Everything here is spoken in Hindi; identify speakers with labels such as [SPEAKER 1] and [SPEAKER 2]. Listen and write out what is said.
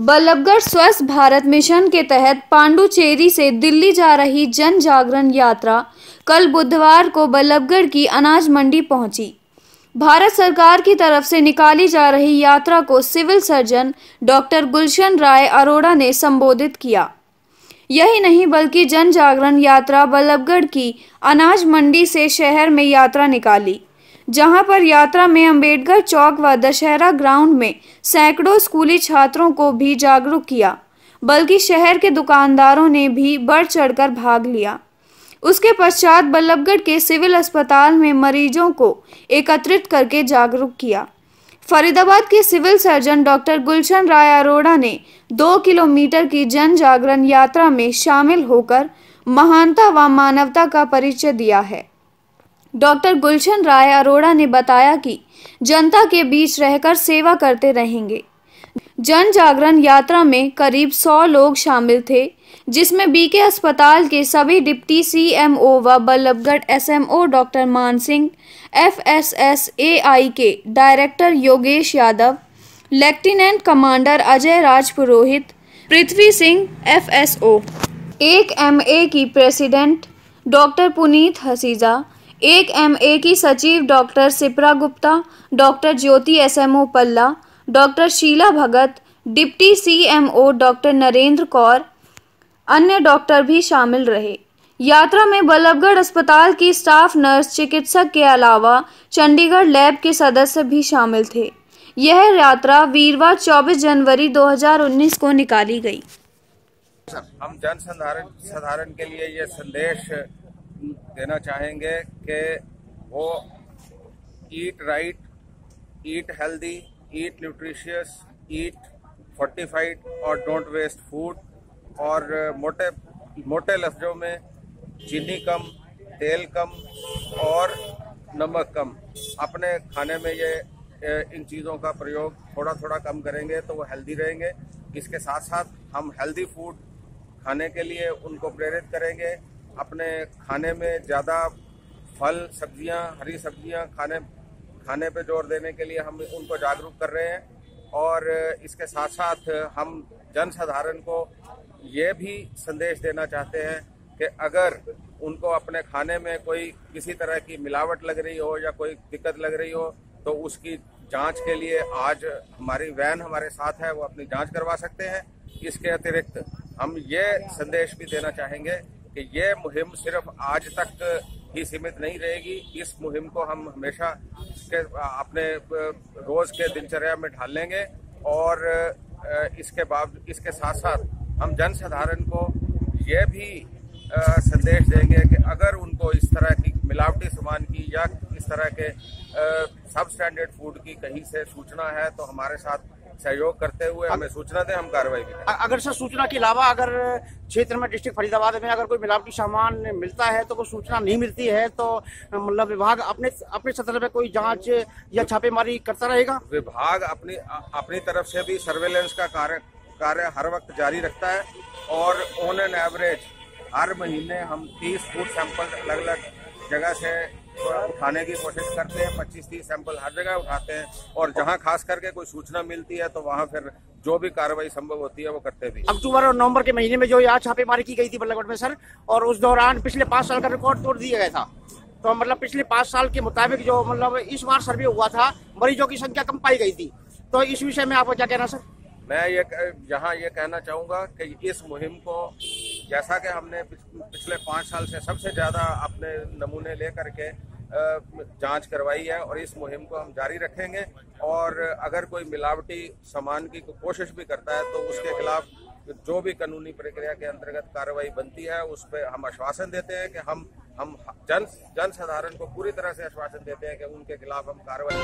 [SPEAKER 1] बल्लभगढ़ स्वस्थ भारत मिशन के तहत पांडुचेरी से दिल्ली जा रही जन जागरण यात्रा कल बुधवार को बल्लभगढ़ की अनाज मंडी पहुंची। भारत सरकार की तरफ से निकाली जा रही यात्रा को civil surgeon doctor Gulshan Rai Arora ने संबोधित किया। यही नहीं बल्कि जन जागरण यात्रा बल्लभगढ़ की अनाज मंडी से शहर में यात्रा निकाली, जहां पर यात्रा में अंबेडकर चौक व दशहरा ग्राउंड में सैकड़ों स्कूली छात्रों को भी जागरूक किया, बल्कि शहर के दुकानदारों ने भी बढ़ चढ़कर भाग लिया। उसके पश्चात बल्लभगढ़ के सिविल अस्पताल में मरीजों को एकत्रित करके जागरूक किया। फरीदाबाद के civil surgeon doctor Gulshan Rai Arora ने 2 किलोमीटर की जन जागरण यात्रा में शामिल होकर महानता व मानवता का परिचय दिया है। डॉक्टर गुलशन राय अरोड़ा ने बताया कि जनता के बीच रहकर सेवा करते रहेंगे। जन जागरण यात्रा में करीब 100 लोग शामिल थे, जिसमें बीके अस्पताल के सभी डिप्टी सीएमओ व Ballabhgarh SMO doctor Maan Singh, FSSAI के director Yogesh Yadav, lieutenant commander Ajay Raj Purohit, Prithvi Singh FSO, 1MA की president doctor Puneet Haseja, 1MA की सचिव doctor Sipra Gupta, doctor Jyoti SMO Palla, doctor Sheela Bhagat, deputy CMO doctor Narendra Kaur, अन्य डॉक्टर भी शामिल रहे। यात्रा में बल्लभगढ़ अस्पताल की स्टाफ नर्स, चिकित्सक के अलावा चंडीगढ़ लैब के सदस्य भी शामिल थे। यह यात्रा वीरवार 24 जनवरी 2019 को निकाली गई।
[SPEAKER 2] हम जन साधारण के लिए ये संदेश देना चाहेंगे कि वो ईट राइट, ईट हेल्दी, ईट न्यूट्रिशियस, ईट फोर्टिफाइड और डोंट वेस्ट फूड। और मोटे लफ्जों में चीनी कम, तेल कम और नमक कम। अपने खाने में ये इन चीज़ों का प्रयोग थोड़ा थोड़ा कम करेंगे तो वो हेल्दी रहेंगे। इसके साथ साथ हम हेल्दी फूड खाने के लिए उनको प्रेरित करेंगे। अपने खाने में ज़्यादा फल, सब्जियां, हरी सब्जियां खाने पे जोर देने के लिए हम उनको जागरूक कर रहे हैं। और इसके साथ साथ हम जन साधारण को ये भी संदेश देना चाहते हैं कि अगर उनको अपने खाने में कोई किसी तरह की मिलावट लग रही हो या कोई दिक्कत लग रही हो तो उसकी जांच के लिए आज हमारी वैन हमारे साथ है, वो अपनी जांच करवा सकते हैं। इसके अतिरिक्त हम ये संदेश भी देना चाहेंगे कि ये मुहिम सिर्फ आज तक ही सीमित नहीं रहेगी। इस मुहिम को हम हमेशा अपने रोज के दिनचर्या में ढालेंगे। और इसके साथ साथ हम जन साधारण को ये भी संदेश देंगे कि अगर उनको इस तरह की मिलावटी सामान की या इस तरह के सब स्टैंडर्ड फूड की कहीं से सूचना है तो हमारे साथ सहयोग करते हुए हमें सूचना दें, हम कार्रवाई भी करें।
[SPEAKER 3] अगर सर सूचना के अलावा अगर क्षेत्र में डिस्ट्रिक्ट फरीदाबाद में अगर कोई मिलावटी सामान मिलता है तो कोई सूचना नहीं मिलती है तो मतलब विभाग अपने सतह पे कोई जांच या छापेमारी करता रहेगा।
[SPEAKER 2] विभाग अपनी तरफ से भी सर्वेलेंस का कार्य हर वक्त जारी रखता है और ऑन एन एवरेज हर महीने हम 30 फूड सैंपल अलग अलग जगह से उठाने की कोशिश करते हैं। 25-30 सैंपल हर जगह उठाते हैं और जहां खास करके कोई सूचना मिलती है तो वहां फिर जो भी कार्रवाई संभव होती है वो करते भी।
[SPEAKER 3] अक्टूबर और नवंबर के महीने में जो यहाँ छापेमारी की गई थी बल्लभगढ़ में सर, और उस दौरान पिछले 5 साल का रिकॉर्ड तोड़ दिया गया था। तो मतलब पिछले 5 साल के मुताबिक जो मतलब इस बार सर्वे हुआ था मरीजों की संख्या कम पाई गई थी। तो इस विषय में आपको क्या कहना सर?
[SPEAKER 2] मैं यहाँ ये कहना चाहूँगा कि इस मुहिम को जैसा कि हमने पिछले 5 साल से सबसे ज़्यादा अपने नमूने ले करके जांच करवाई है और इस मुहिम को हम जारी रखेंगे। और अगर कोई मिलावटी सामान की कोशिश भी करता है तो उसके खिलाफ जो भी कानूनी प्रक्रिया के अंतर्गत कार्रवाई बनती है उस पर हम आश्वासन देते हैं कि हम जन साधारण को पूरी तरह से आश्वासन देते हैं कि उनके खिलाफ हम कार्रवाई